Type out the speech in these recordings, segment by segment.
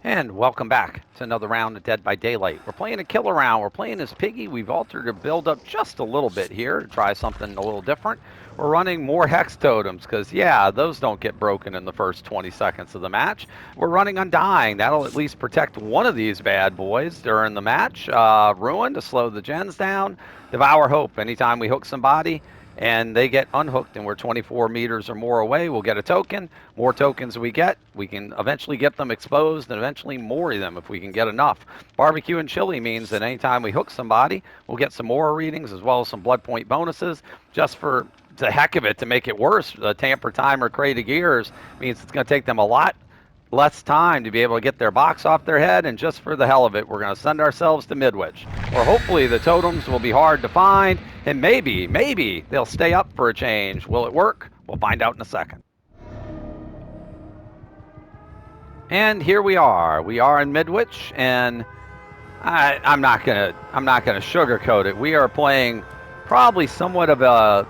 And welcome back to another round of Dead by Daylight. We're playing a killer round. We're playing as Piggy. We've altered the build up just a little bit here to try something a little different. We're running more Hex Totems because, yeah, those don't get broken in the first 20 seconds of the match. We're running Undying. That'll at least protect one of these bad boys during the match. Ruin to slow the gens down. Devour Hope. Anytime we hook somebody, and they get unhooked and we're 24 meters or more away, we'll get a token. More tokens we get, we can eventually get them exposed and eventually more them if we can get enough. Barbecue and chili means that anytime we hook somebody, we'll get some more readings as well as some blood point bonuses just for the heck of it to make it worse. The tamper time or crate of gears means it's going to take them a lot less time to be able to get their box off their head, and just for the hell of it, we're going to send ourselves to Midwich. Or hopefully the totems will be hard to find, and maybe they'll stay up for a change. Will it work? We'll find out in a second. And here we are. We are in Midwich, and I'm not gonna sugarcoat it. We are playing probably somewhat of a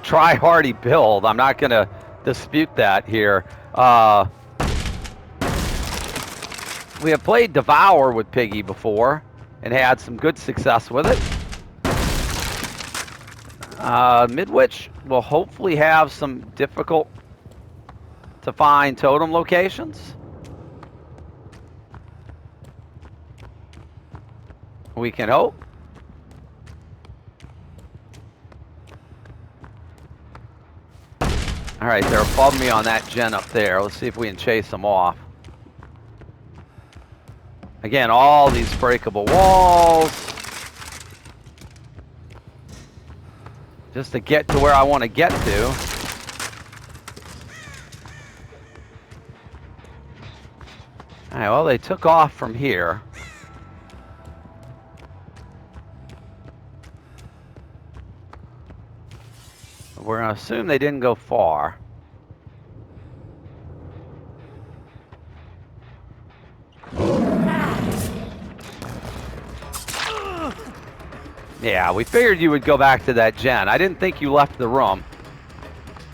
try-hardy build. I'm not gonna dispute that here. We have played Devour with Piggy before and had some good success with it. Midwich will hopefully have some difficult to find totem locations. We can hope. All right, they're above me on that gen up there. Let's see if we can chase them off. Again, all these breakable walls. Just to get to where I want to get to. All right, well, they took off from here. We're going to assume they didn't go far. Yeah, we figured you would go back to that gen. I didn't think you left the room.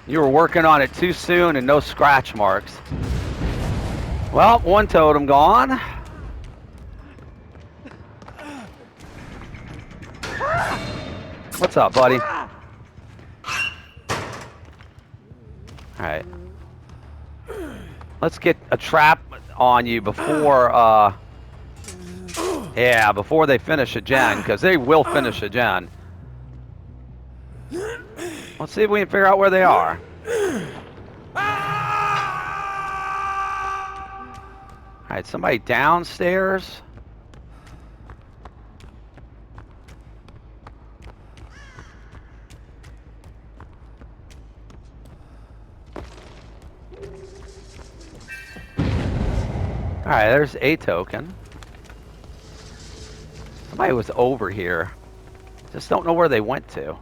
You were working on it too soon and no scratch marks. Well, one totem gone. What's up, buddy? All right. Let's get a trap on you before, yeah, before they finish a gen, because they will finish a gen. Let's see if we can figure out where they are. All right, somebody downstairs. All right, there's a token. Somebody was over here. Just don't know where they went to.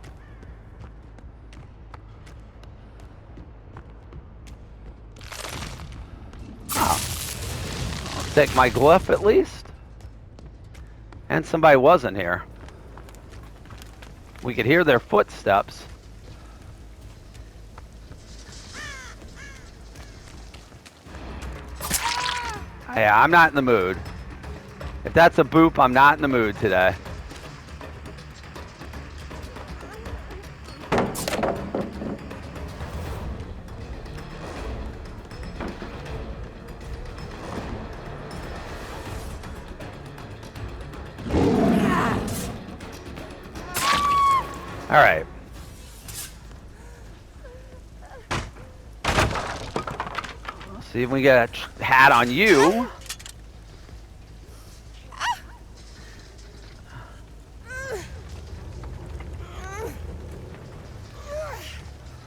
Oh. I'll take my glyph at least. And somebody wasn't here. We could hear their footsteps. Yeah, I'm not in the mood. If that's a boop, I'm not in the mood today. All right. Let's see if we get a hat on you.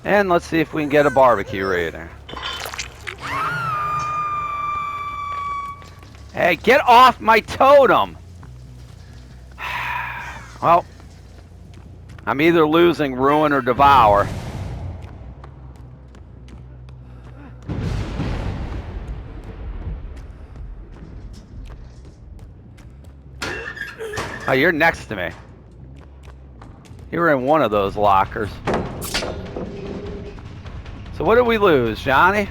And let's see if we can get a barbecue rating. Hey, get off my totem! Well, I'm either losing Ruin or Devour. Oh, you're next to me. You were in one of those lockers. So what did we lose, Johnny?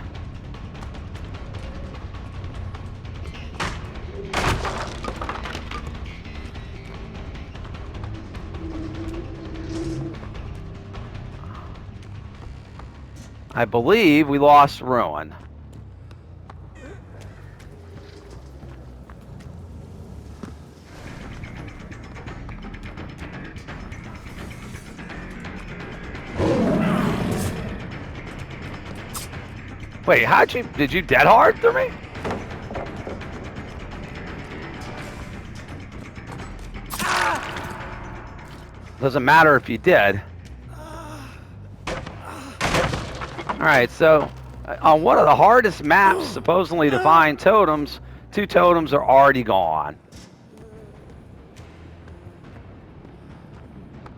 I believe we lost Ruin. Wait, did you dead hard through me? Doesn't matter if you did. Alright, so on one of the hardest maps supposedly to find totems, 2 totems are already gone.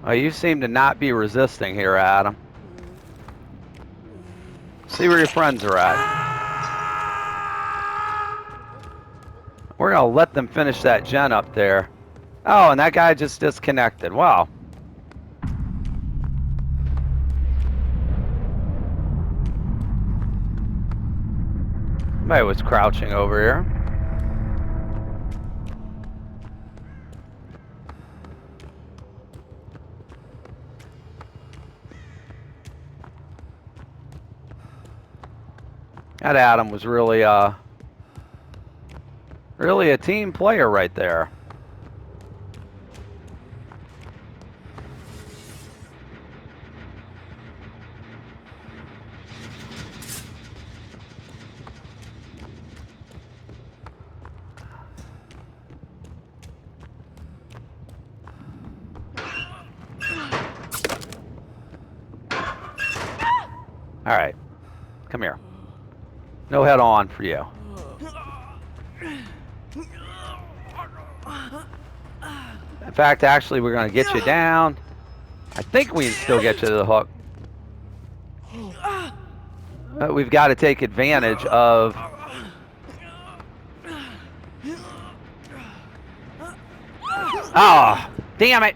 Oh, you seem to not be resisting here, Adam. See where your friends are at. We're going to let them finish that gen up there. Oh, and that guy just disconnected. Wow. Somebody was crouching over here. That Adam was really a team player right there. All right, come here. No head on for you. In fact, actually, we're going to get you down. I think we can still get you to the hook. We've got to take advantage of... Oh, damn it!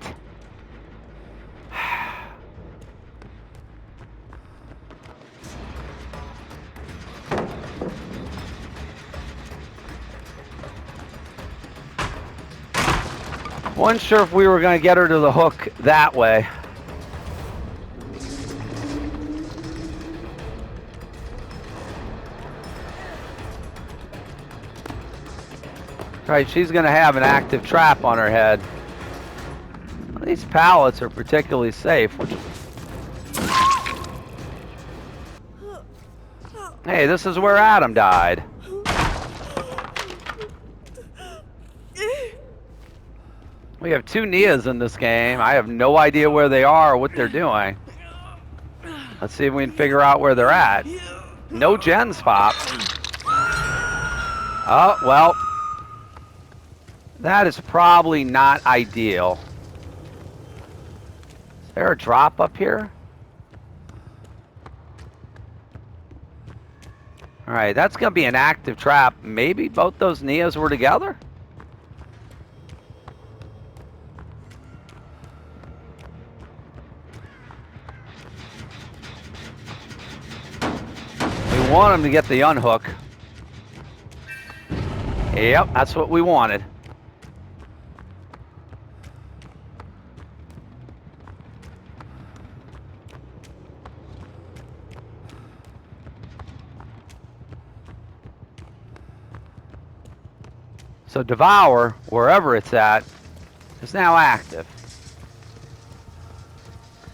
Wasn't sure if we were going to get her to the hook that way. Right, she's going to have an active trap on her head. Well, these pallets are particularly safe. Hey, this is where Adam died. We have 2 Nias in this game. I have no idea where they are or what they're doing. Let's see if we can figure out where they're at. No gens popped. Oh, well. That is probably not ideal. Is there a drop up here? Alright, that's going to be an active trap. Maybe both those Nias were together? We want him to get the unhook. Yep, that's what we wanted. So Devour, wherever it's at, is now active.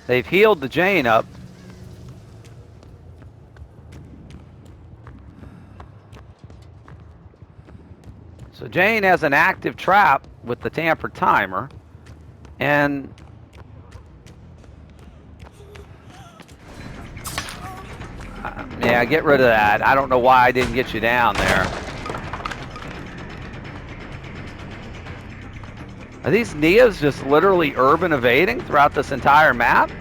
They've healed the Jane up. So Jane has an active trap with the tampered timer, and yeah, get rid of that. I don't know why I didn't get you down there. Are these Nias just literally urban evading throughout this entire map?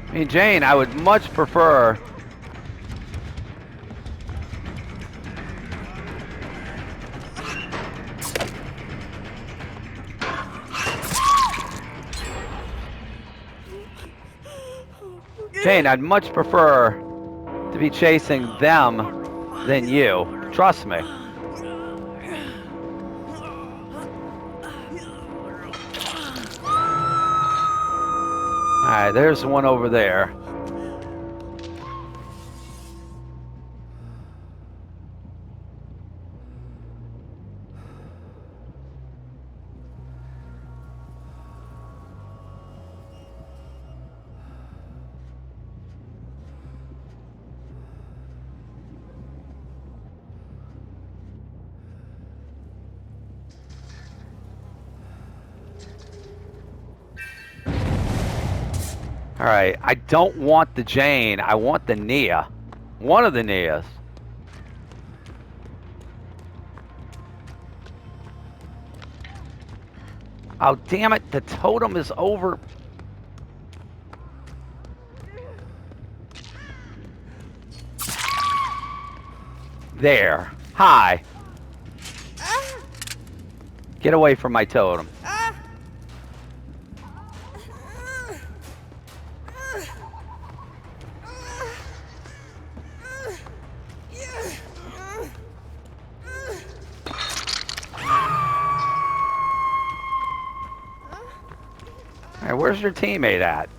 I mean, Jane, I would much prefer... Jane, I'd much prefer to be chasing them than you. Trust me. Alright, there's one over there. Alright, I don't want the Jane, I want the Nia. One of the Nias. Oh, damn it, the totem is over. There. Hi. Get away from my totem. Alright, where's your teammate at?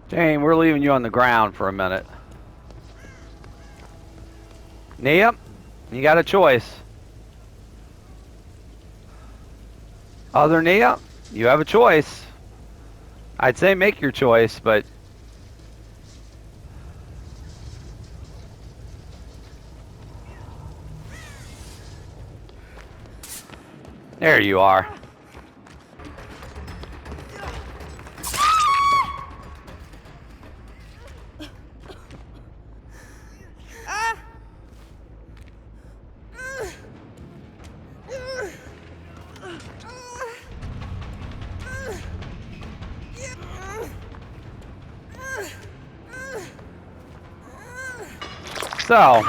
Jane, we're leaving you on the ground for a minute. Nia, you got a choice. Other Nia, you have a choice. I'd say make your choice, but there you are. So,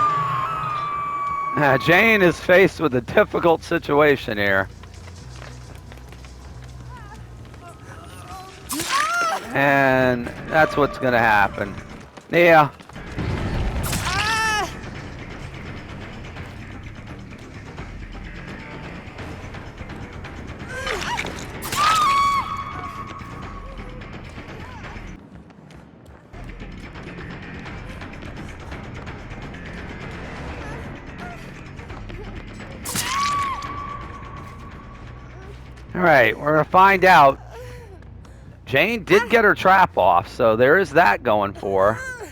Jane is faced with a difficult situation here. And that's what's going to happen. Nia. Alright, we're going to find out. Jane did get her trap off, so there is that going for her.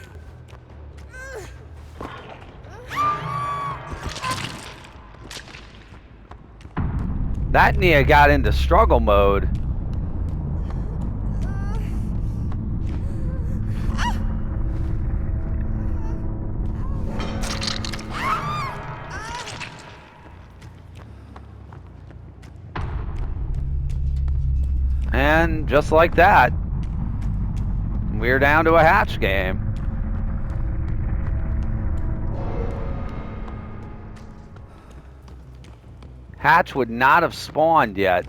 That Nia got into struggle mode. And just like that, we're down to a hatch game. Hatch would not have spawned yet.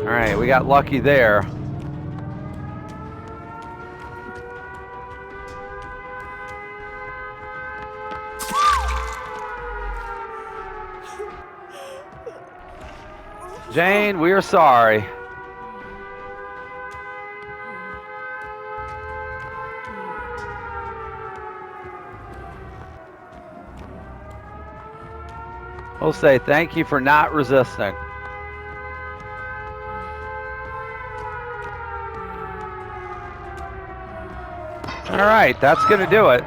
All right, we got lucky there. Jane, we are sorry. We'll say thank you for not resisting. All right, that's going to do it.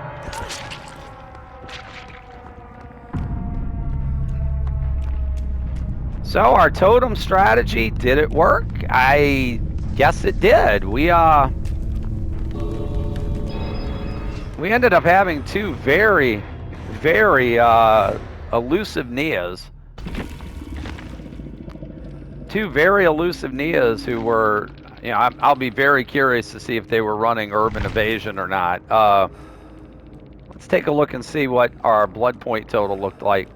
So our totem strategy, did it work? I guess it did. We We ended up having two very, very elusive Nias. Two very elusive Nias who were, you know, I'll be very curious to see if they were running Urban Evasion or not. Let's take a look and see what our blood point total looked like.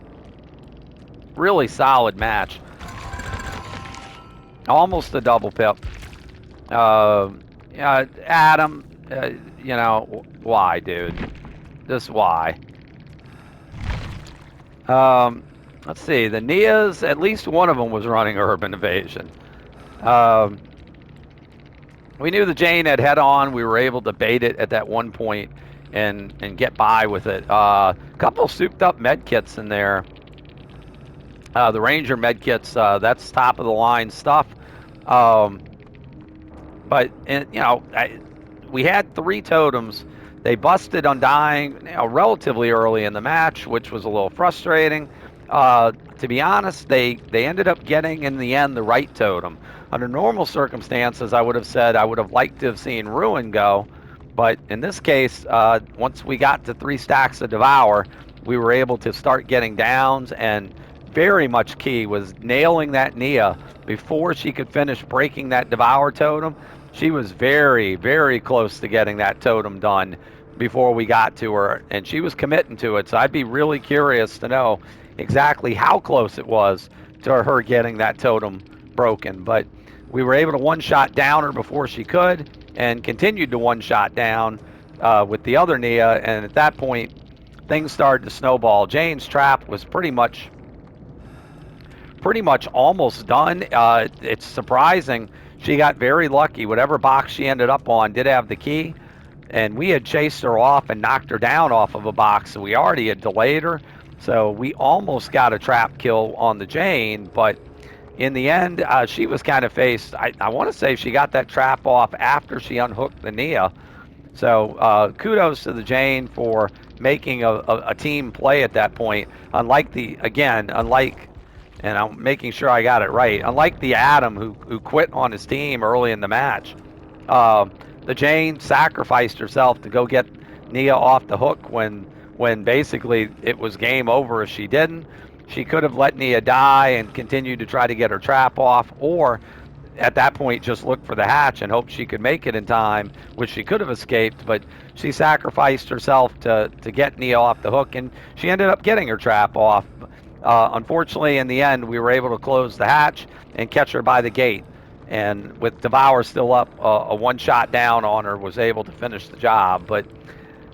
Really solid match. Almost a double pip. Adam, you know, why, dude? Just why? Let's see. The Nias, at least one of them was running Urban Evasion. We knew the Jane had head on. We were able to bait it at that one point and get by with it. Couple souped up med kits in there. The Ranger med kits, that's top of the line stuff. But you know, we had 3 totems. They busted Undying, you know, relatively early in the match, which was a little frustrating. To be honest, they ended up getting in the end the right totem. Under normal circumstances, I would have said I would have liked to have seen Ruin go, but in this case, once we got to 3 stacks of Devour, we were able to start getting downs, and very much key was nailing that Nia before she could finish breaking that Devour totem. She was very, very close to getting that totem done before we got to her, and she was committing to it, so I'd be really curious to know exactly how close it was to her getting that totem broken. But we were able to one-shot down her before she could, and continued to one-shot down with the other Nia, and at that point, things started to snowball. Jane's trap was pretty much almost done. It's surprising. She got very lucky. Whatever box she ended up on did have the key, and we had chased her off and knocked her down off of a box, so we already had delayed her. So we almost got a trap kill on the Jane, but in the end, she was kind of faced. I want to say she got that trap off after she unhooked the Nia. So kudos to the Jane for making a team play at that point. Unlike, and I'm making sure I got it right, unlike the Adam who quit on his team early in the match, the Jane sacrificed herself to go get Nia off the hook when basically it was game over if she didn't. She could have let Nia die and continued to try to get her trap off, or at that point just look for the hatch and hope she could make it in time, which she could have escaped, but she sacrificed herself to get Nia off the hook, and she ended up getting her trap off. Unfortunately, in the end, we were able to close the hatch and catch her by the gate, and with Devour still up, a one-shot down on her, was able to finish the job. But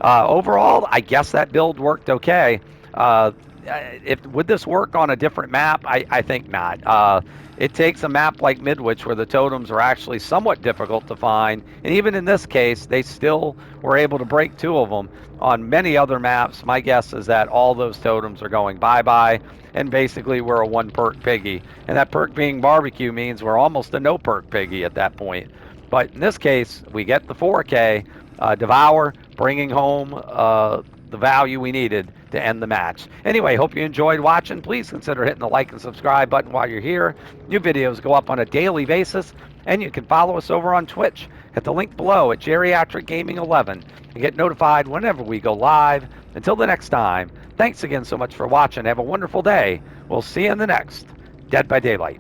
overall, I guess that build worked okay. Would this work on a different map? I think not. It takes a map like Midwich where the totems are actually somewhat difficult to find, and even in this case, they still were able to break 2 of them. On many other maps, my guess is that all those totems are going bye-bye, and basically we're a 1-perk piggy. And that perk being barbecue means we're almost a no-perk piggy at that point. But in this case, we get the 4K, Devour bringing home the value we needed to end the match. Anyway, hope you enjoyed watching. Please consider hitting the like and subscribe button while you're here. New videos go up on a daily basis, and you can follow us over on Twitch at the link below at Geriatric Gaming 11 and get notified whenever we go live. Until the next time, thanks again so much for watching. Have a wonderful day. We'll see you in the next Dead by Daylight.